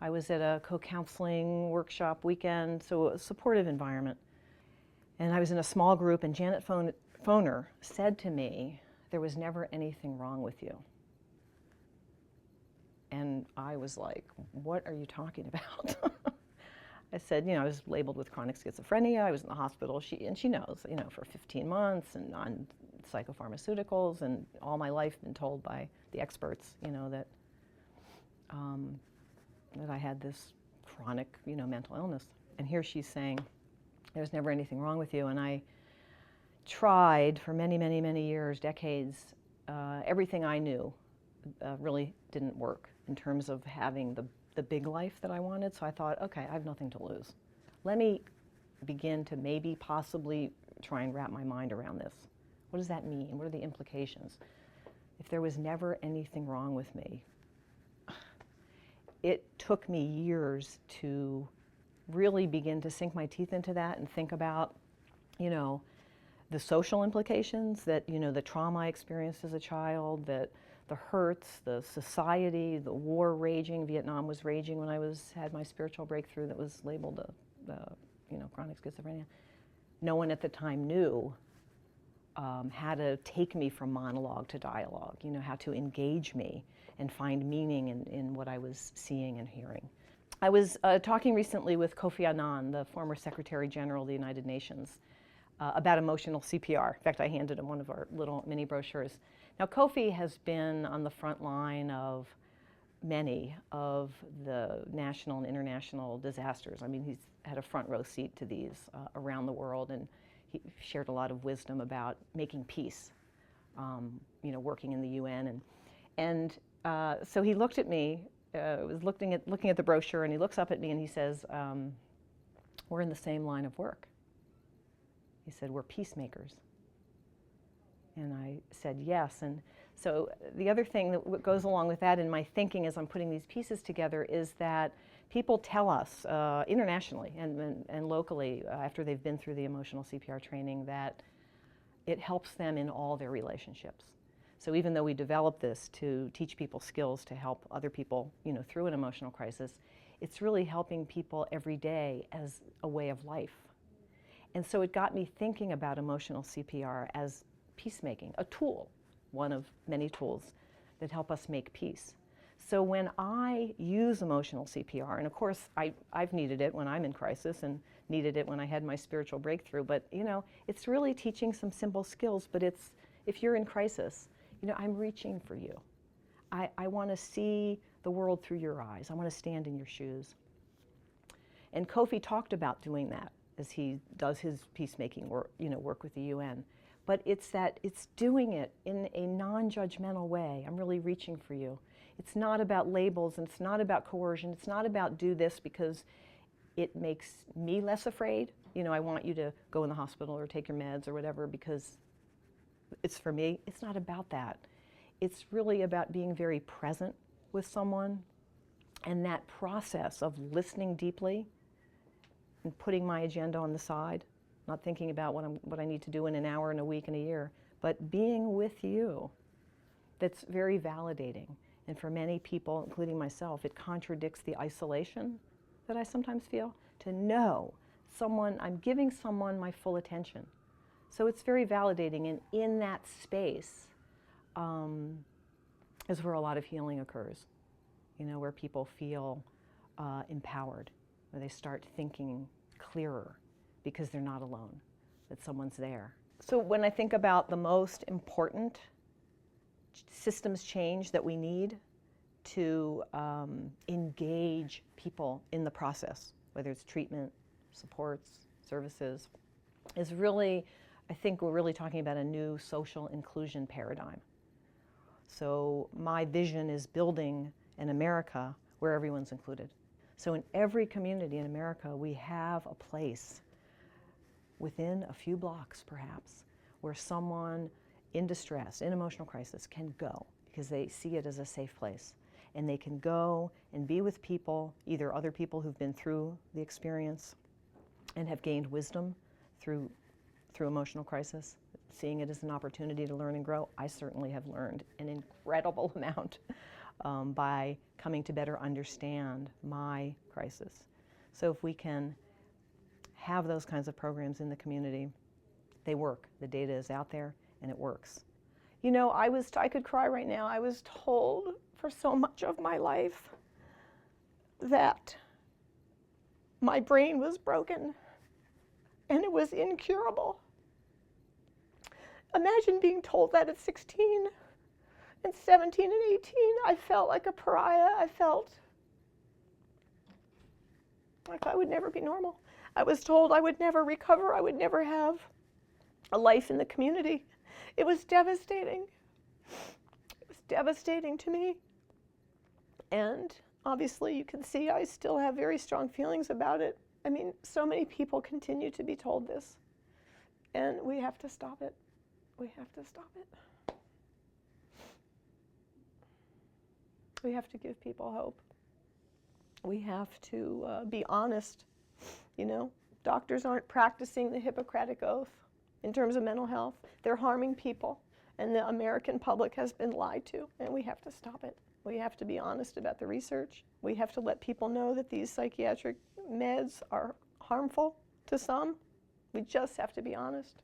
I was at a co-counseling workshop weekend, so a supportive environment. And I was in a small group, and Janet Foner said to me, "There was never anything wrong with you." And I was like, "What are you talking about?" I said, I was labeled with chronic schizophrenia. I was in the hospital. She knows, for 15 months and on psychopharmaceuticals, and all my life been told by the experts, that I had this chronic, mental illness. And here she's saying, "There's never anything wrong with you." And I tried for many, many, many years, decades, everything I knew really didn't work in terms of having the big life that I wanted. So I thought, okay, I have nothing to lose. Let me begin to maybe possibly try and wrap my mind around this. What does that mean? What are the implications? If there was never anything wrong with me, it took me years to really begin to sink my teeth into that and think about, the social implications that, the trauma I experienced as a child, that the hurts, the society, the war raging. Vietnam was raging when I had my spiritual breakthrough that was labeled chronic schizophrenia. No one at the time knew how to take me from monologue to dialogue, how to engage me and find meaning in what I was seeing and hearing. I was talking recently with Kofi Annan, the former Secretary General of the United Nations, about emotional CPR. In fact, I handed him one of our little mini brochures. Now, Kofi has been on the front line of many of the national and international disasters. I mean, he's had a front row seat to these around the world, and he shared a lot of wisdom about making peace, working in the UN. And so he looked at me, was looking at the brochure, and he looks up at me and he says, "We're in the same line of work." He said, "We're peacemakers." And I said, yes. And so the other thing that goes along with that in my thinking as I'm putting these pieces together is that people tell us internationally and locally after they've been through the emotional CPR training that it helps them in all their relationships. So even though we developed this to teach people skills to help other people, through an emotional crisis, it's really helping people every day as a way of life. And so it got me thinking about emotional CPR as peacemaking, a tool, one of many tools that help us make peace. So when I use emotional CPR, and of course I've needed it when I'm in crisis and needed it when I had my spiritual breakthrough, but it's really teaching some simple skills, but if you're in crisis, I'm reaching for you. I want to see the world through your eyes. I want to stand in your shoes. And Kofi talked about doing that as he does his peacemaking work, work with the UN. But it's doing it in a non-judgmental way. I'm really reaching for you. It's not about labels, and it's not about coercion. It's not about do this because it makes me less afraid. I want you to go in the hospital or take your meds or whatever because it's for me. It's not about that. It's really about being very present with someone, and that process of listening deeply and putting my agenda on the side, not thinking about what I need to do in an hour, in a week, in a year, but being with you. That's very validating. And for many people, including myself, it contradicts the isolation that I sometimes feel, to know I'm giving someone my full attention. So it's very validating, and in that space is where a lot of healing occurs, where people feel empowered, where they start thinking clearer because they're not alone, that someone's there. So when I think about the most important systems change that we need to engage people in the process, whether it's treatment, supports, services, is really, I think we're really talking about a new social inclusion paradigm. So my vision is building an America where everyone's included. So in every community in America, we have a place within a few blocks, perhaps, where someone in distress, in emotional crisis, can go because they see it as a safe place. And they can go and be with people, either other people who've been through the experience and have gained wisdom through emotional crisis, seeing it as an opportunity to learn and grow. I certainly have learned an incredible amount by coming to better understand my crisis. So if we can have those kinds of programs in the community, they work. The data is out there and it works. You know, I could cry right now. I was told for so much of my life that my brain was broken and it was incurable. Imagine being told that at 16 and 17 and 18. I felt like a pariah. I felt like I would never be normal. I was told I would never recover. I would never have a life in the community. It was devastating. It was devastating to me. And obviously you can see I still have very strong feelings about it. I mean, so many people continue to be told this. And we have to stop it. We have to stop it. We have to give people hope. We have to be honest. You know, doctors aren't practicing the Hippocratic Oath in terms of mental health. They're harming people, and the American public has been lied to, and we have to stop it. We have to be honest about the research. We have to let people know that these psychiatric meds are harmful to some. We just have to be honest.